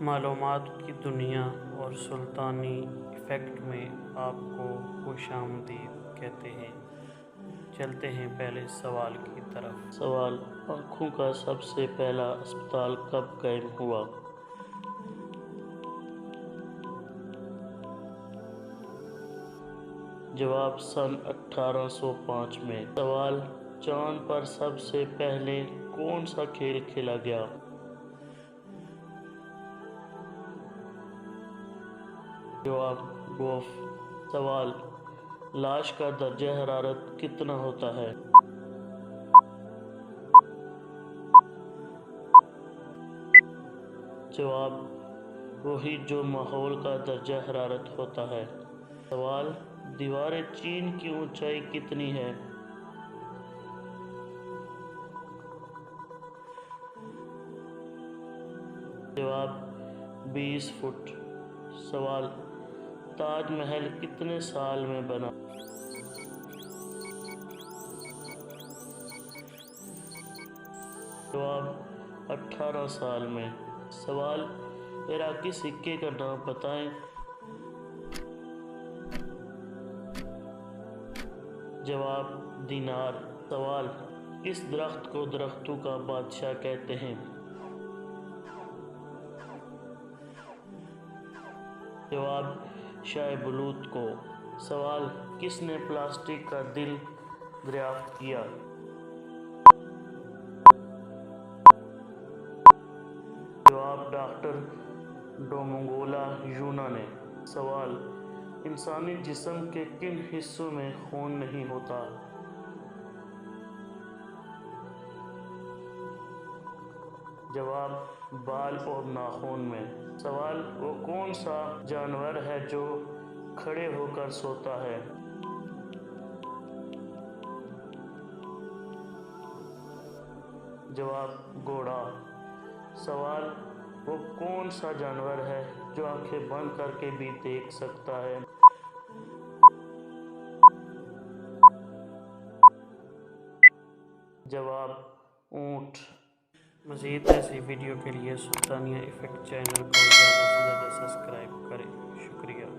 معلومات کی دنیا اور سلطانی ایفیکٹ میں آپ کو خوش آمدید کہتے ہیں۔ چلتے ہیں پہلے سوال کی طرف۔ سوال: آنکھوں کا سب سے پہلا اسپتال کب قائم ہوا؟ جواب: سن 1805 میں۔ سوال: چاند پر سب سے پہلے کون سا کھیل کھیلا گیا؟ جواب: گولف۔ سوال: لاش کا درجہ حرارت کتنا ہوتا ہے؟ جواب: وہی جو ماحول کا درجہ حرارت ہوتا ہے۔ سوال: دیوار چین کی اونچائی کتنی ہے؟ جواب: 20 فٹ۔ سوال: تاج محل کتنے سال میں بنا؟ جواب: 18 سال میں۔ سوال: عراقی سکے کا نام بتائیں۔ جواب: دینار۔ سوال: کس درخت کو درختوں کا بادشاہ کہتے ہیں؟ جواب: شاہ بلوط کو۔ سوال: کس نے پلاسٹک کا دل دریافت کیا؟ جواب: ڈاکٹر ڈومنگولا یونا نے۔ سوال: انسانی جسم کے کن حصوں میں خون نہیں ہوتا؟ جواب: بال اور ناخن میں۔ سوال: وہ کون سا جانور ہے جو کھڑے ہو کر سوتا ہے؟ جواب: گھوڑا۔ سوال: وہ کون سا جانور ہے جو آنکھیں بند کر کے بھی دیکھ سکتا ہے؟ جواب: اونٹ۔ مزید ایسی ویڈیو کے لیے سلطانیہ ایفیکٹ چینل کو زیادہ سے زیادہ سبسکرائب کریں۔ شکریہ۔